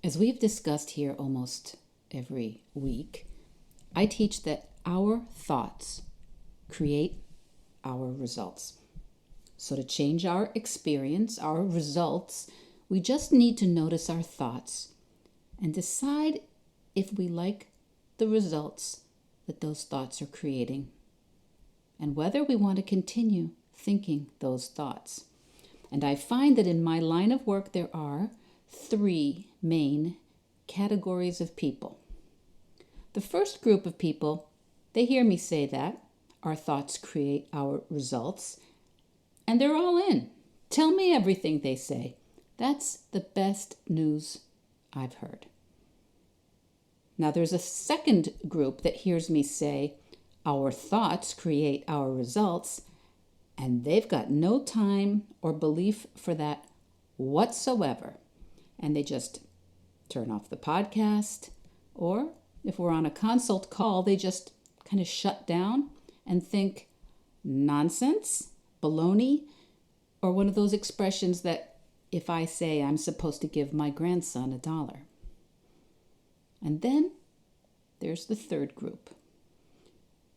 As we've discussed here almost every week, I teach that our thoughts create our results. So to change our experience, our results, we just need to notice our thoughts and decide if we like the results that those thoughts are creating and whether we want to continue thinking those thoughts. And I find that in my line of work, there are three main categories of people. The first group of people, they hear me say that our thoughts create our results, and they're all in. Tell me everything, they say. That's the best news I've heard. Now, there's a second group that hears me say our thoughts create our results, and they've got no time or belief for that whatsoever. And they just turn off the podcast, or if we're on a consult call, they just kind of shut down and think nonsense, baloney, or one of those expressions that if I say I'm supposed to give my grandson $1. And then there's the third group,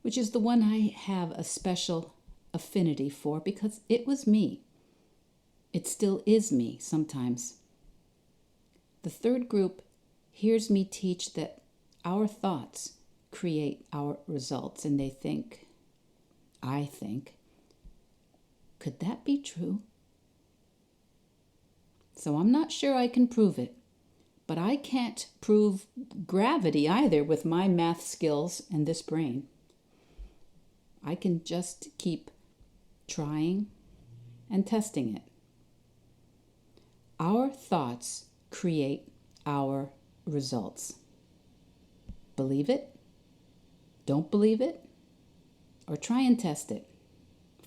which is the one I have a special affinity for because it was me. It still is me sometimes. The third group hears me teach that our thoughts create our results, and they think, I think, could that be true? So I'm not sure I can prove it, but I can't prove gravity either with my math skills and this brain. I can just keep trying and testing it. Our thoughts create our results. Believe it? Don't believe it? Or try and test it.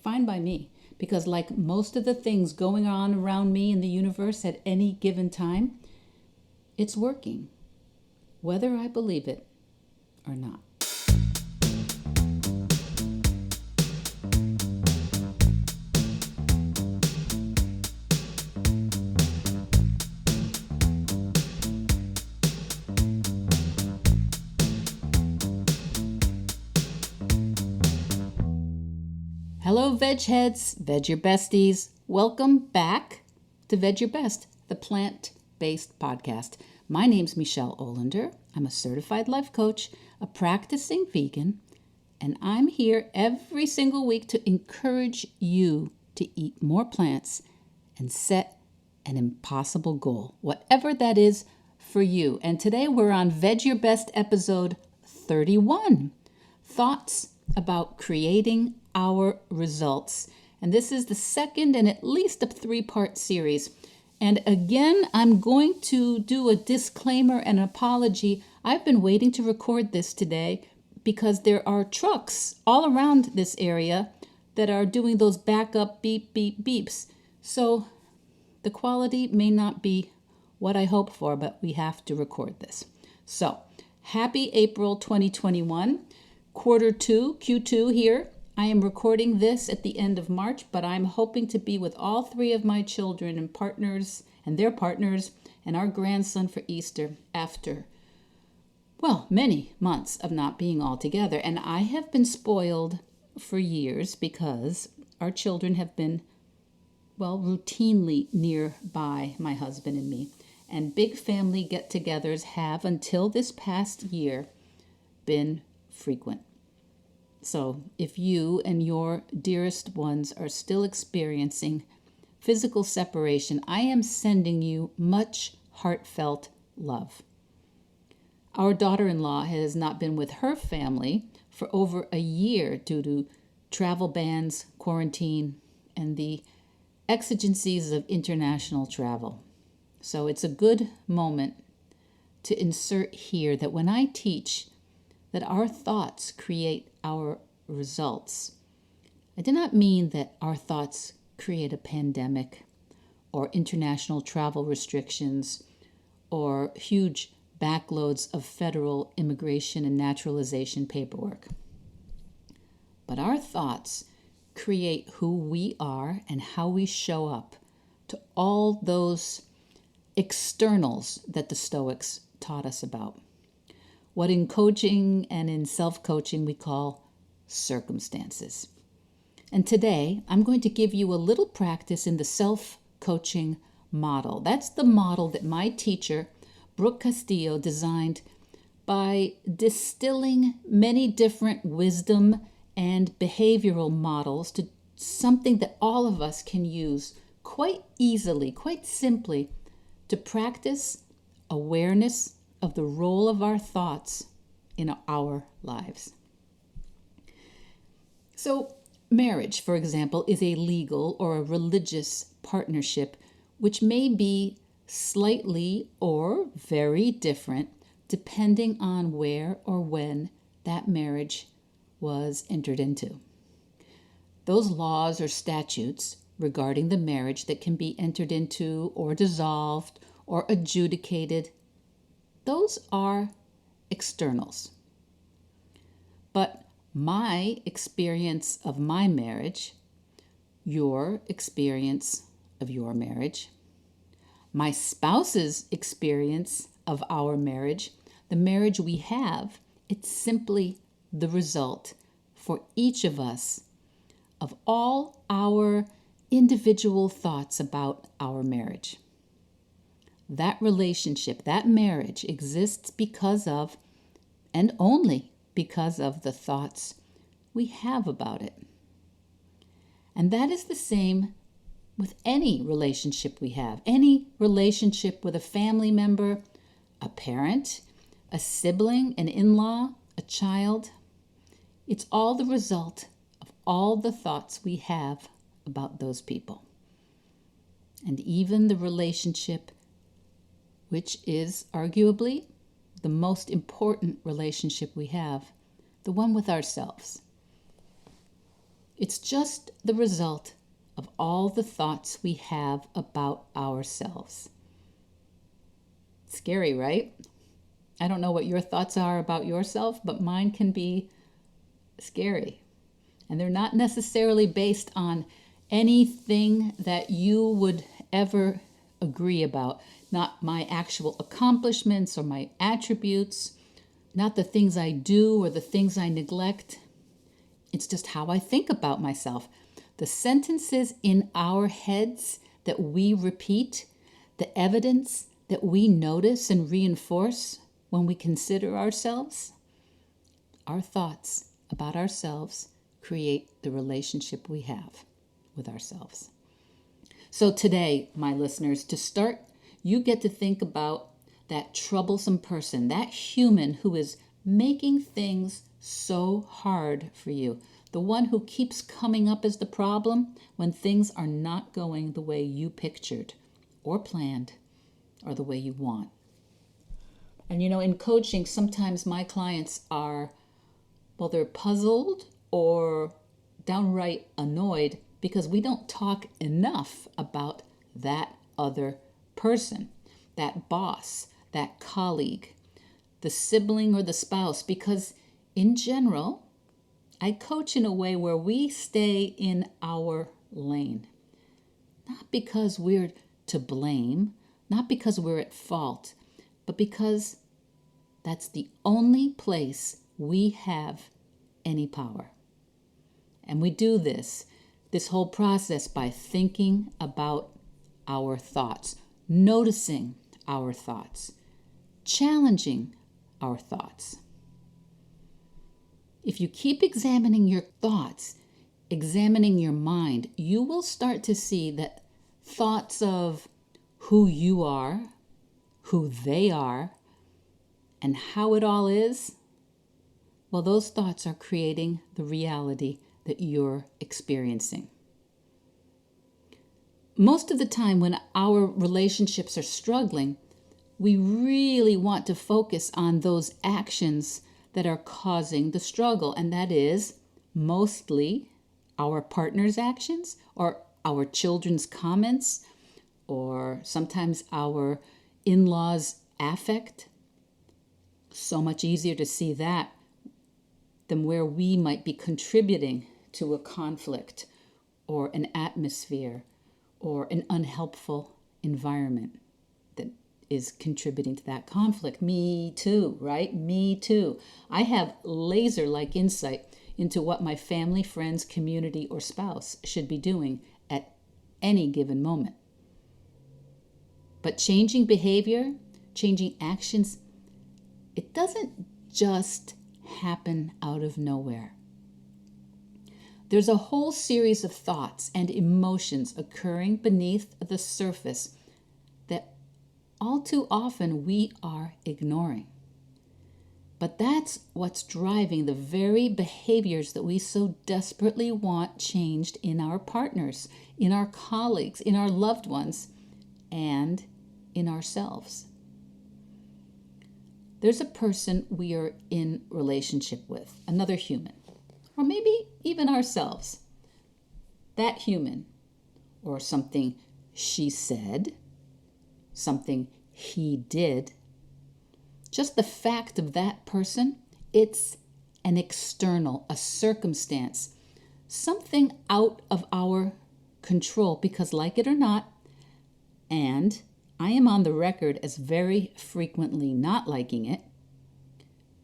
Fine by me, because like most of the things going on around me in the universe at any given time, it's working, whether I believe it or not. Hello, Veg heads, Veg your besties. Welcome back to Veg Your Best, the plant-based podcast. My name's Michelle Olander. I'm a certified life coach, a practicing vegan, and I'm here every single week to encourage you to eat more plants and set an impossible goal, whatever that is for you. And today we're on Veg Your Best episode 31, Thoughts about Creating Our Results. And this is the second and at least a 3-part series. And again, I'm going to do a disclaimer and apology. I've been waiting to record this today because there are trucks all around this area that are doing those backup beep, beep, beeps. So the quality may not be what I hope for, but we have to record this. So happy April 2021, quarter 2, Q2 here. I am recording this at the end of March, but I'm hoping to be with all 3 of my children and partners and their partners and our grandson for Easter after, well, many months of not being all together. And I have been spoiled for years because our children have been, well, routinely nearby my husband and me. And big family get-togethers have, until this past year, been frequent. So if you and your dearest ones are still experiencing physical separation, I am sending you much heartfelt love. Our daughter-in-law has not been with her family for over a year due to travel bans, quarantine, and the exigencies of international travel. So it's a good moment to insert here that when I teach that our thoughts create our results, I do not mean that our thoughts create a pandemic or international travel restrictions or huge backloads of federal immigration and naturalization paperwork. But our thoughts create who we are and how we show up to all those externals that the Stoics taught us about. What in coaching and in self-coaching we call circumstances. And today, I'm going to give you a little practice in the self-coaching model. That's the model that my teacher, Brooke Castillo, designed by distilling many different wisdom and behavioral models to something that all of us can use quite easily, quite simply, to practice awareness of the role of our thoughts in our lives. So, marriage, for example, is a legal or a religious partnership which may be slightly or very different depending on where or when that marriage was entered into. Those laws or statutes regarding the marriage that can be entered into or dissolved or adjudicated, those are externals. But my experience of my marriage, your experience of your marriage, my spouse's experience of our marriage, the marriage we have, it's simply the result for each of us of all our individual thoughts about our marriage. That relationship, that marriage exists because of, and only because of, the thoughts we have about it. And that is the same with any relationship we have, any relationship with a family member, a parent, a sibling, an in-law, a child. It's all the result of all the thoughts we have about those people. And even the relationship, which is arguably the most important relationship we have, the one with ourselves. It's just the result of all the thoughts we have about ourselves. Scary, right? I don't know what your thoughts are about yourself, but mine can be scary. And they're not necessarily based on anything that you would ever agree about. Not my actual accomplishments or my attributes, not the things I do or the things I neglect. It's just how I think about myself. The sentences in our heads that we repeat, the evidence that we notice and reinforce when we consider ourselves, our thoughts about ourselves create the relationship we have with ourselves. So today, my listeners, to start, you get to think about that troublesome person, that human who is making things so hard for you, the one who keeps coming up as the problem when things are not going the way you pictured or planned or the way you want. And in coaching, sometimes my clients are, they're puzzled or downright annoyed because we don't talk enough about that other person, that boss, that colleague, the sibling or the spouse, because in general, I coach in a way where we stay in our lane. Not because we're to blame, not because we're at fault, but because that's the only place we have any power. And we do this whole process by thinking about our thoughts, noticing our thoughts, challenging our thoughts. If you keep examining your thoughts, examining your mind, you will start to see that thoughts of who you are, who they are, and how it all is, those thoughts are creating the reality that you're experiencing. Most of the time when our relationships are struggling, we really want to focus on those actions that are causing the struggle, and that is mostly our partner's actions or our children's comments or sometimes our in-laws' affect. So much easier to see that than where we might be contributing to a conflict or an atmosphere or an unhelpful environment that is contributing to that conflict. Me too, right? Me too. I have laser-like insight into what my family, friends, community, or spouse should be doing at any given moment. But changing behavior, changing actions, it doesn't just happen out of nowhere. There's a whole series of thoughts and emotions occurring beneath the surface that all too often we are ignoring. But that's what's driving the very behaviors that we so desperately want changed in our partners, in our colleagues, in our loved ones, and in ourselves. There's a person we are in relationship with, another human, or maybe even ourselves. That human, or something she said, something he did, just the fact of that person, it's an external, a circumstance, something out of our control, because like it or not, and I am on the record as very frequently not liking it,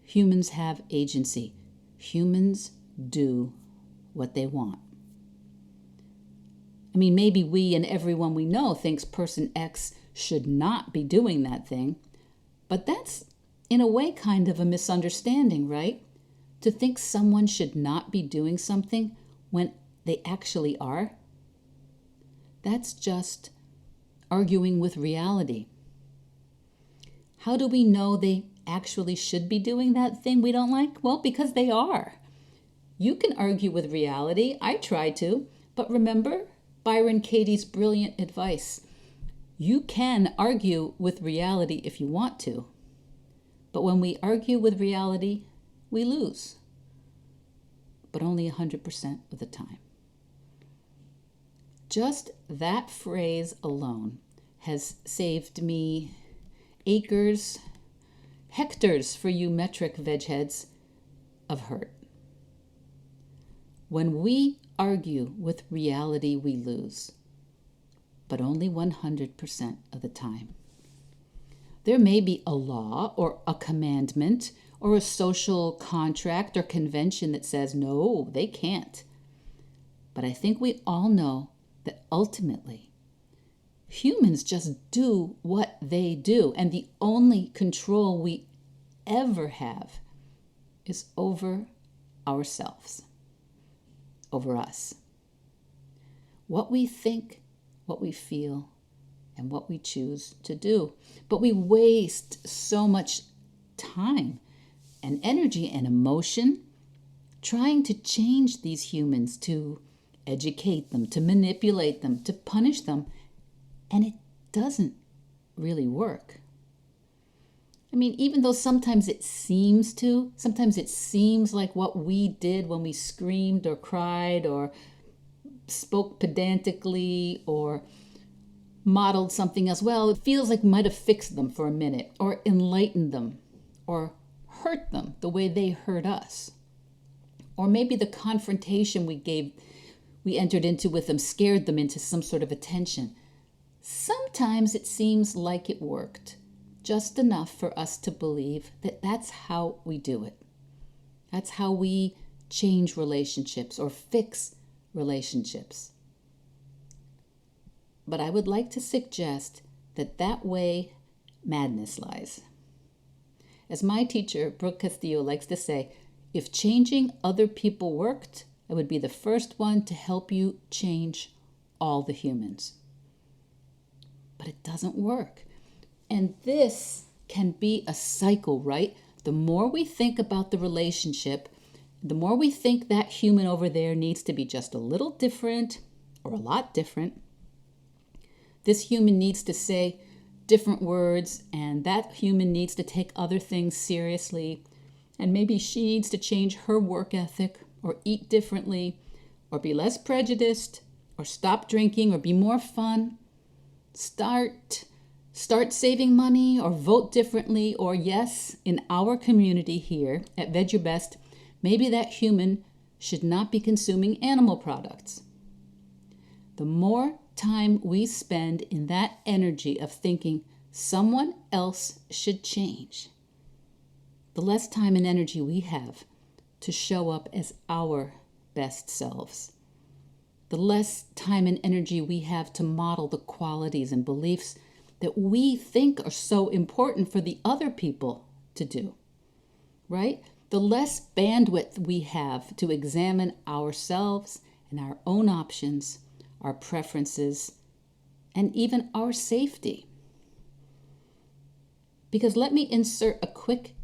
humans have agency. Humans do what they want. I mean, maybe we and everyone we know thinks person X should not be doing that thing, but that's in a way kind of a misunderstanding, right? To think someone should not be doing something when they actually are. That's just arguing with reality. How do we know they actually should be doing that thing we don't like? Well, because they are. You can argue with reality. I try to. But remember Byron Katie's brilliant advice. You can argue with reality if you want to. But when we argue with reality, we lose. But only 100% of the time. Just that phrase alone has saved me acres, hectares for you metric veg heads of hurt. When we argue with reality, we lose, but only 100% of the time. There may be a law or a commandment or a social contract or convention that says, no, they can't. But I think we all know that ultimately, humans just do what they do, and the only control we ever have is over ourselves, over us. What we think, what we feel, and what we choose to do. But we waste so much time and energy and emotion trying to change these humans, to educate them, to manipulate them, to punish them, and it doesn't really work. I mean, even though sometimes it seems like what we did when we screamed or cried or spoke pedantically or modeled something else, well, it feels like we might have fixed them for a minute or enlightened them or hurt them the way they hurt us. Or maybe the confrontation we entered into with them scared them into some sort of attention. Sometimes it seems like it worked, just enough for us to believe that that's how we do it. That's how we change relationships or fix relationships. But I would like to suggest that way madness lies. As my teacher, Brooke Castillo, likes to say, if changing other people worked, I would be the first one to help you change all the humans. But it doesn't work. And this can be a cycle, right? The more we think about the relationship, the more we think that human over there needs to be just a little different or a lot different. This human needs to say different words, and that human needs to take other things seriously. And maybe she needs to change her work ethic or eat differently or be less prejudiced or stop drinking or be more fun. Start saving money or vote differently, or yes, in our community here at Vedge Your Best, maybe that human should not be consuming animal products. The more time we spend in that energy of thinking someone else should change, the less time and energy we have to show up as our best selves. The less time and energy we have to model the qualities and beliefs that we think are so important for the other people to do, right? The less bandwidth we have to examine ourselves and our own options, our preferences, and even our safety. Because let me insert a quick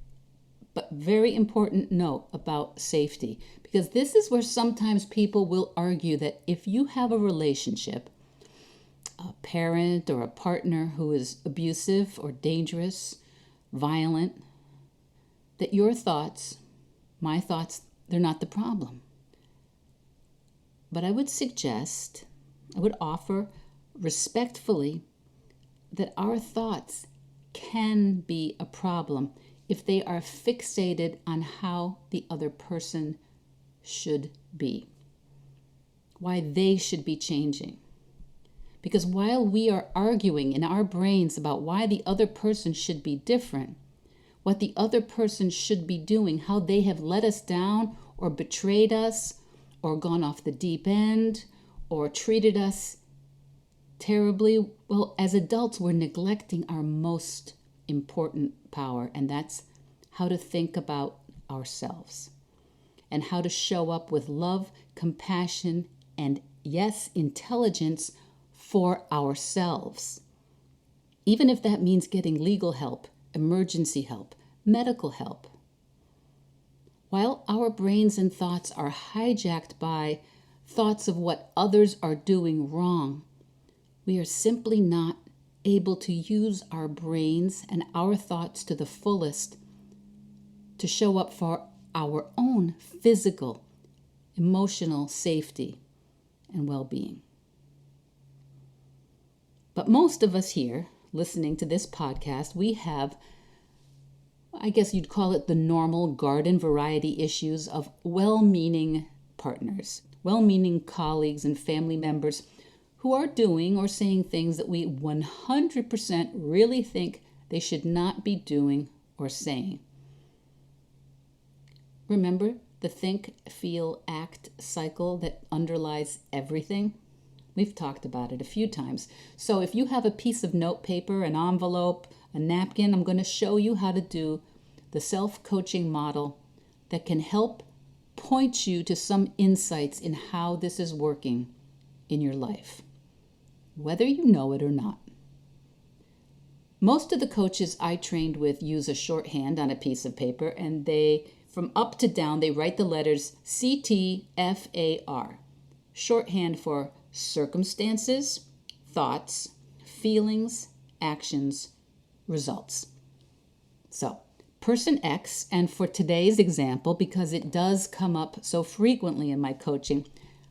but very important note about safety, because this is where sometimes people will argue that if you have a relationship, a parent or a partner who is abusive or dangerous, violent, that your thoughts, my thoughts, they're not the problem. But I would suggest, I would offer respectfully that our thoughts can be a problem if they are fixated on how the other person should be, why they should be changing. Because while we are arguing in our brains about why the other person should be different, what the other person should be doing, how they have let us down or betrayed us or gone off the deep end or treated us terribly, well, as adults, we're neglecting our most important power, and that's how to think about ourselves and how to show up with love, compassion, and yes, intelligence for ourselves. Even if that means getting legal help, emergency help, medical help. While our brains and thoughts are hijacked by thoughts of what others are doing wrong, we are simply not able to use our brains and our thoughts to the fullest to show up for our own physical, emotional safety and well-being. But most of us here listening to this podcast, we have, I guess you'd call it the normal garden variety issues of well-meaning partners, well-meaning colleagues and family members who are doing or saying things that we 100% really think they should not be doing or saying. Remember the think, feel, act cycle that underlies everything? We've talked about it a few times. So if you have a piece of note paper, an envelope, a napkin, I'm going to show you how to do the self-coaching model that can help point you to some insights in how this is working in your life, whether you know it or not. Most of the coaches I trained with use a shorthand on a piece of paper, and from up to down, they write the letters CTFAR, shorthand for circumstances, thoughts, feelings, actions, results. So, person X, and for today's example, because it does come up so frequently in my coaching,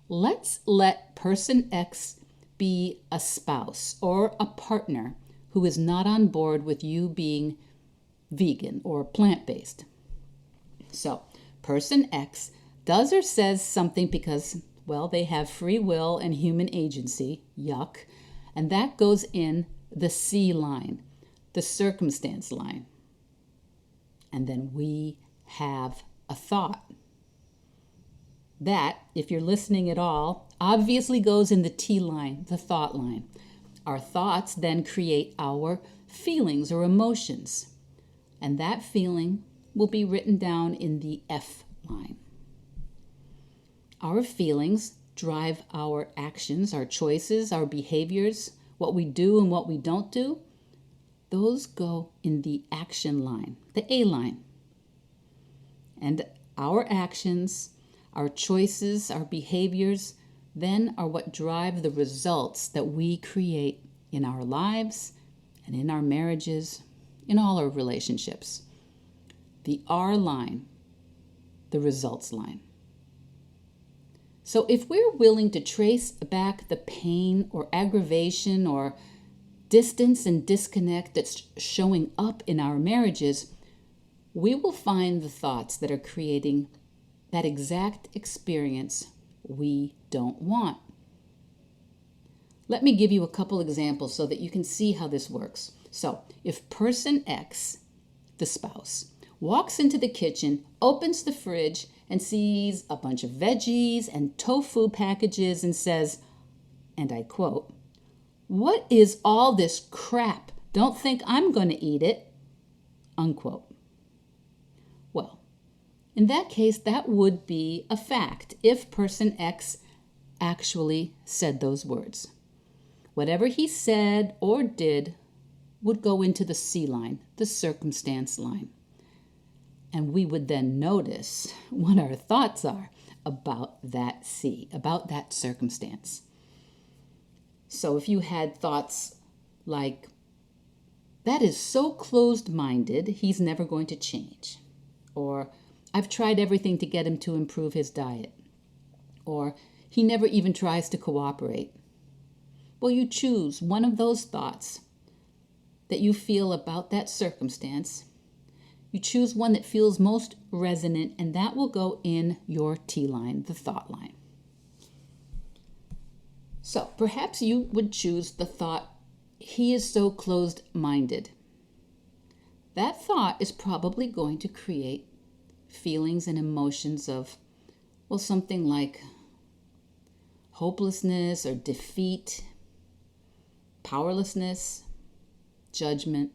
let's let person X be a spouse or a partner who is not on board with you being vegan or plant-based. So, person X does or says something because, well, they have free will and human agency, yuck, and that goes in the C line, the circumstance line. And then we have a thought. That, if you're listening at all, obviously goes in the T line, the thought line. Our thoughts then create our feelings or emotions, and that feeling will be written down in the F line. Our feelings drive our actions, our choices, our behaviors, what we do and what we don't do. Those go in the action line, the A line. And our actions, our choices, our behaviors, then are what drive the results that we create in our lives and in our marriages, in all our relationships. The R line, the results line. So if we're willing to trace back the pain or aggravation or distance and disconnect that's showing up in our marriages, we will find the thoughts that are creating that exact experience we don't want. Let me give you a couple examples so that you can see how this works. So if person X, the spouse, walks into the kitchen, opens the fridge, and sees a bunch of veggies and tofu packages and says, and I quote, "What is all this crap? Don't think I'm going to eat it," unquote. Well, in that case, that would be a fact if person X actually said those words. Whatever he said or did would go into the C line, the circumstance line. And we would then notice what our thoughts are about that C, about that circumstance. So if you had thoughts like, "That is so closed-minded, he's never going to change," or "I've tried everything to get him to improve his diet," or "He never even tries to cooperate." Well, you choose one of those thoughts that you feel about that circumstance. You choose one that feels most resonant, and that will go in your T line, the thought line. So perhaps you would choose the thought, "He is so closed-minded." That thought is probably going to create feelings and emotions of, well, something like hopelessness or defeat, powerlessness, judgment.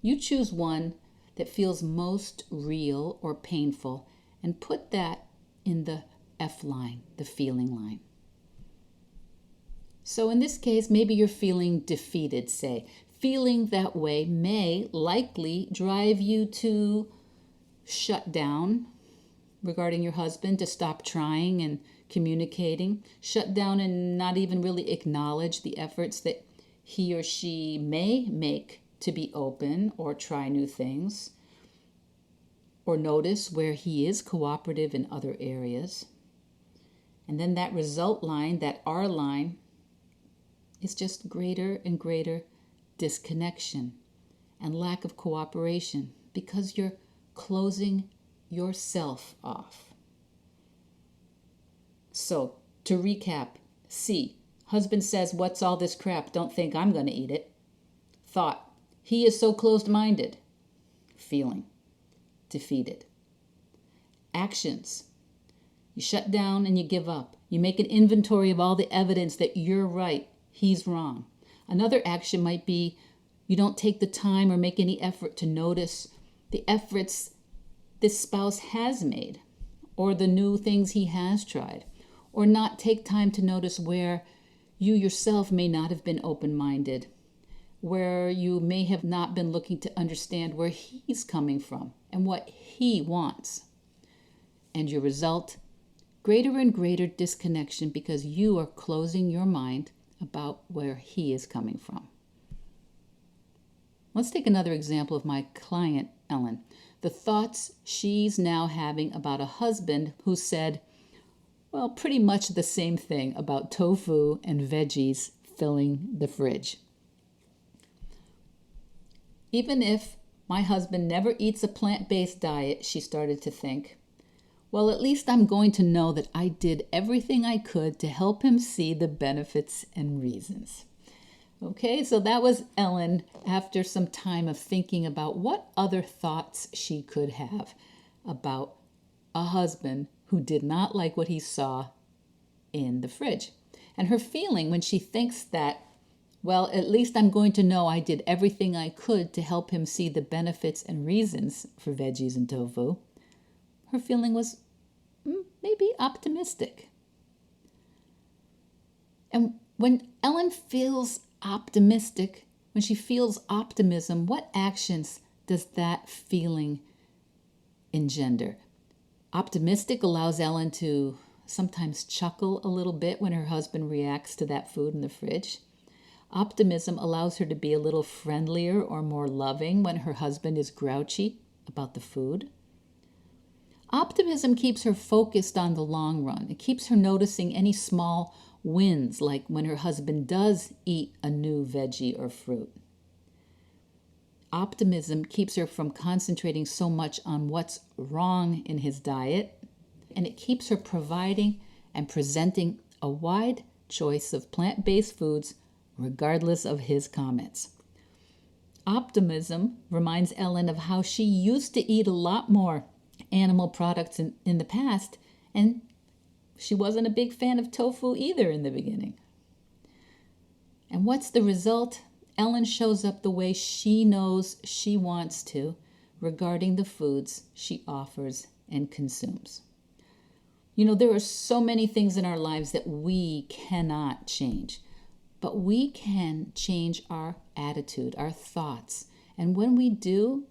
You choose one that feels most real or painful and put that in the F line, the feeling line. So in this case, maybe you're feeling defeated, say. Feeling that way may likely drive you to shut down regarding your husband, to stop trying and communicating, shut down and not even really acknowledge the efforts that he or she may make to be open or try new things, or notice where he is cooperative in other areas. And then that result line, that R line, is just greater and greater disconnection and lack of cooperation because you're closing yourself off. So, to recap, C, husband says, "What's all this crap? Don't think I'm going to eat it." Thought, "He is so closed-minded." Feeling, defeated. Actions, you shut down and you give up. You make an inventory of all the evidence that you're right, he's wrong. Another action might be you don't take the time or make any effort to notice the efforts this spouse has made, or the new things he has tried, or not take time to notice where you yourself may not have been open-minded, where you may have not been looking to understand where he's coming from and what he wants. And your result, greater and greater disconnection because you are closing your mind about where he is coming from. Let's take another example of my client, Ellen. The thoughts she's now having about a husband who said, well, pretty much the same thing about tofu and veggies filling the fridge. Even if my husband never eats a plant-based diet, she started to think, well, at least I'm going to know that I did everything I could to help him see the benefits and reasons. Okay, so that was Ellen after some time of thinking about what other thoughts she could have about a husband who did not like what he saw in the fridge. And her feeling when she thinks that, well, at least I'm going to know I did everything I could to help him see the benefits and reasons for veggies and tofu, her feeling was maybe optimistic. And when Ellen feels optimistic, when she feels optimism, what actions does that feeling engender? Optimistic allows Ellen to sometimes chuckle a little bit when her husband reacts to that food in the fridge. Optimism allows her to be a little friendlier or more loving when her husband is grouchy about the food. Optimism keeps her focused on the long run. It keeps her noticing any small wins, like when her husband does eat a new veggie or fruit. Optimism keeps her from concentrating so much on what's wrong in his diet, and it keeps her providing and presenting a wide choice of plant-based foods regardless of his comments. Optimism reminds Ellen of how she used to eat a lot more animal products in the past, and she wasn't a big fan of tofu either in the beginning. And what's the result? Ellen shows up the way she knows she wants to regarding the foods she offers and consumes. There are so many things in our lives that we cannot change, but we can change our attitude, our thoughts. And when we do,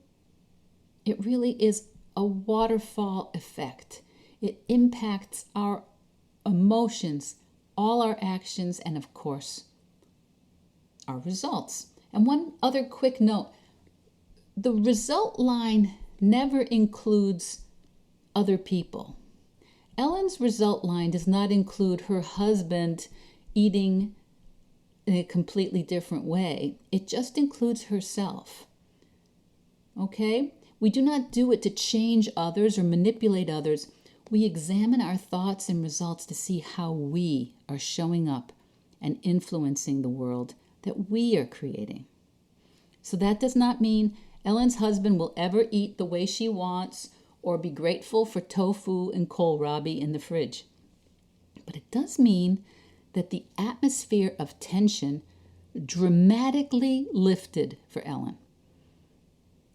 it really is a waterfall effect. It impacts our emotions, all our actions, and of course, our results. And one other quick note, the result line never includes other people. Ellen's result line does not include her husband eating in a completely different way. It just includes herself. Okay? We do not do it to change others or manipulate others. We examine our thoughts and results to see how we are showing up and influencing the world that we are creating. So that does not mean Ellen's husband will ever eat the way she wants or be grateful for tofu and kohlrabi in the fridge. But it does mean that the atmosphere of tension dramatically lifted for Ellen.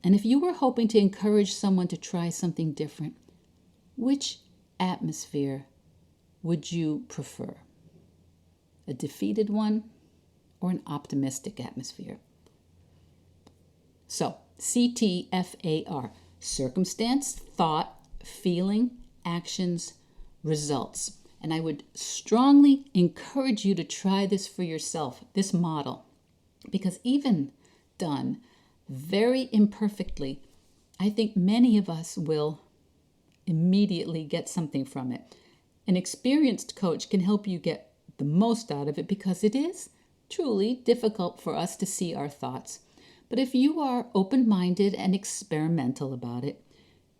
And if you were hoping to encourage someone to try something different, which atmosphere would you prefer? A defeated one or an optimistic atmosphere? So, CTFAR, circumstance, thought, feeling, actions, results. And I would strongly encourage you to try this for yourself, this model, because even done very imperfectly, I think many of us will immediately get something from it. An experienced coach can help you get the most out of it because it is truly difficult for us to see our thoughts. But if you are open-minded and experimental about it,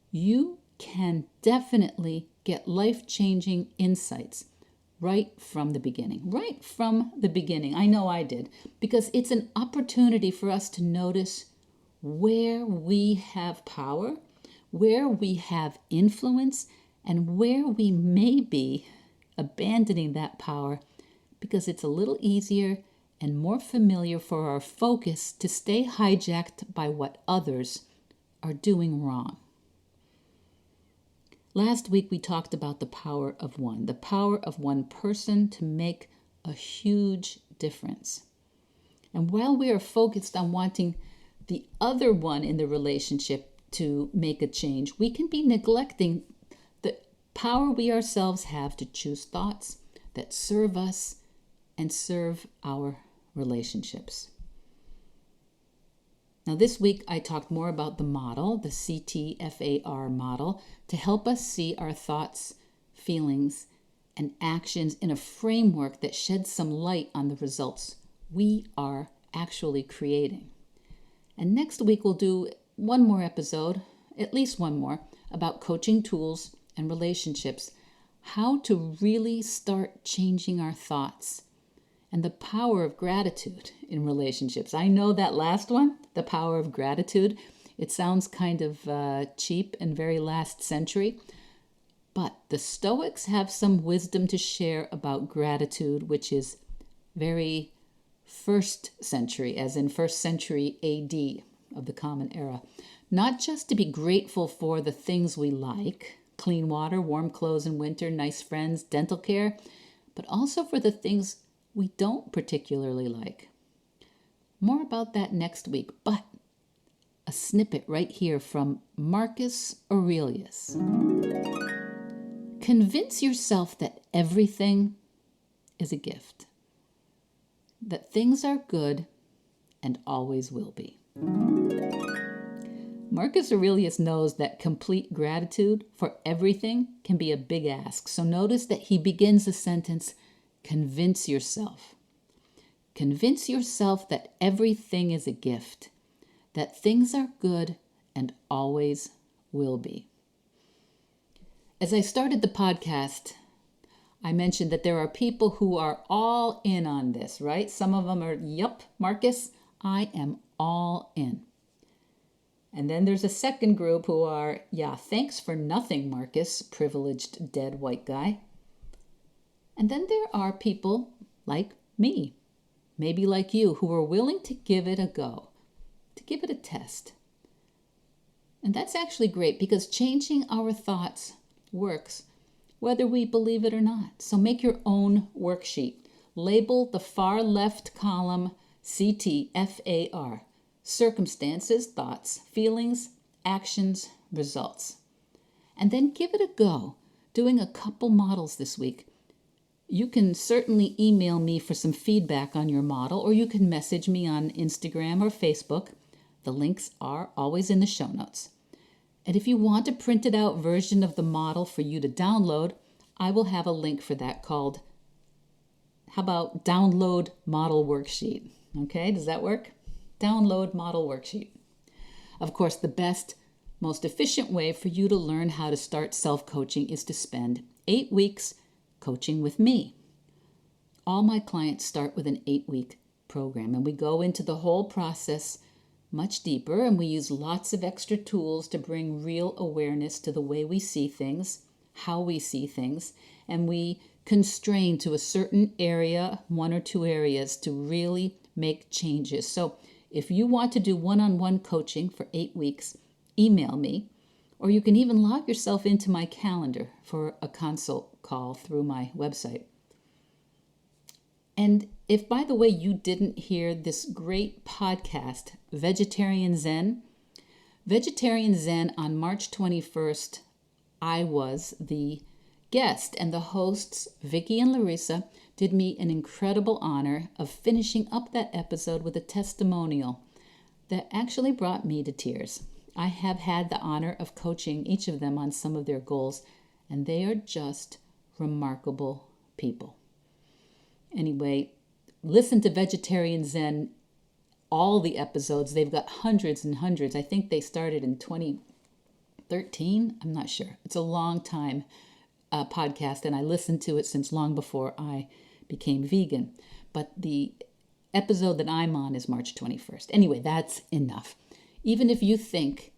you can definitely get life-changing insights right from the beginning. Right from the beginning. I know I did, because it's an opportunity for us to notice where we have power, where we have influence, and where we may be abandoning that power because it's a little easier and more familiar for our focus to stay hijacked by what others are doing wrong. Last week we talked about the power of one person to make a huge difference. And while we are focused on wanting the other one in the relationship to make a change, we can be neglecting the power we ourselves have to choose thoughts that serve us and serve our relationships. Now, this week I talked more about the model, the CTFAR model, to help us see our thoughts, feelings, and actions in a framework that sheds some light on the results we are actually creating. And next week we'll do one more episode, at least one more, about coaching tools and relationships, how to really start changing our thoughts, and the power of gratitude in relationships. I know that last one, the power of gratitude, it sounds kind of cheap and very last century, but the Stoics have some wisdom to share about gratitude, which is very first century, as in first century AD of the Common Era. Not just to be grateful for the things we like, clean water, warm clothes in winter, nice friends, dental care, but also for the things we don't particularly like. More about that next week, but a snippet right here from Marcus Aurelius. Convince yourself that everything is a gift, that things are good and always will be. Marcus Aurelius knows that complete gratitude for everything can be a big ask. So notice that he begins the sentence, convince yourself. Convince yourself that everything is a gift, that things are good and always will be. As I started the podcast, I mentioned that there are people who are all in on this, right? Some of them are, yup, Marcus, I am all in. And then there's a second group who are, thanks for nothing, Marcus, privileged dead white guy. And then there are people like me, maybe like you, who are willing to give it a go, to give it a test. And that's actually great because changing our thoughts works, whether we believe it or not. So make your own worksheet. Label the far left column CTFAR, circumstances, thoughts, feelings, actions, results. And then give it a go, doing a couple models this week. You can certainly email me for some feedback on your model, or you can message me on Instagram or Facebook. The links are always in the show notes. And if you want a printed out version of the model for you to download, I will have a link for that called, how about Download Model Worksheet? Okay, does that work? Download Model Worksheet. Of course, the best, most efficient way for you to learn how to start self-coaching is to spend 8 weeks coaching with me. All my clients start with an 8-week program, and we go into the whole process much deeper, and we use lots of extra tools to bring real awareness to the way we see things, how we see things, and we constrain to a certain area, 1 or 2 areas, to really make changes. So if you want to do one-on-one coaching for 8 weeks, email me, or you can even log yourself into my calendar for a consult call through my website. And if, by the way, you didn't hear this great podcast, Vegetarian Zen on March 21st, I was the guest, and the hosts, Vicky and Larissa, did me an incredible honor of finishing up that episode with a testimonial that actually brought me to tears. I have had the honor of coaching each of them on some of their goals, and they are just remarkable people. Anyway, listen to Vegetarian Zen, all the episodes. They've got hundreds and hundreds. I think they started in 2013. I'm not sure. It's a long time podcast, and I listened to it since long before I became vegan. But the episode that I'm on is March 21st. Anyway, that's enough. Even if you think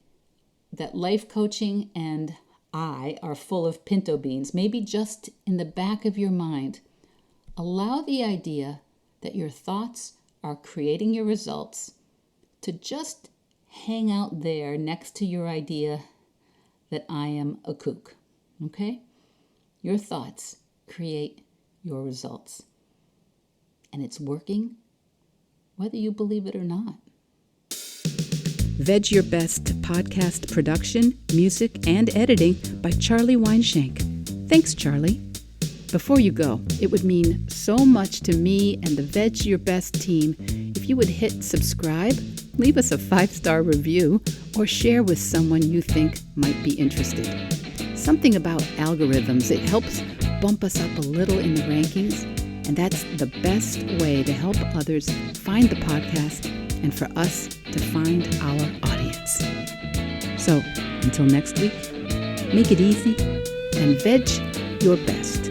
that life coaching and I are full of pinto beans, maybe just in the back of your mind, allow the idea that your thoughts are creating your results to just hang out there next to your idea that I am a kook. Okay? Your thoughts create your results. And it's working whether you believe it or not. Veg Your Best podcast production, music, and editing by Charlie Weinshank. Thanks, Charlie. Before you go, it would mean so much to me and the Veg Your Best team if you would hit subscribe, leave us a 5-star review, or share with someone you think might be interested. Something about algorithms, it helps bump us up a little in the rankings, and that's the best way to help others find the podcast and for us to find our audience. So, until next week, make it easy and veg your best.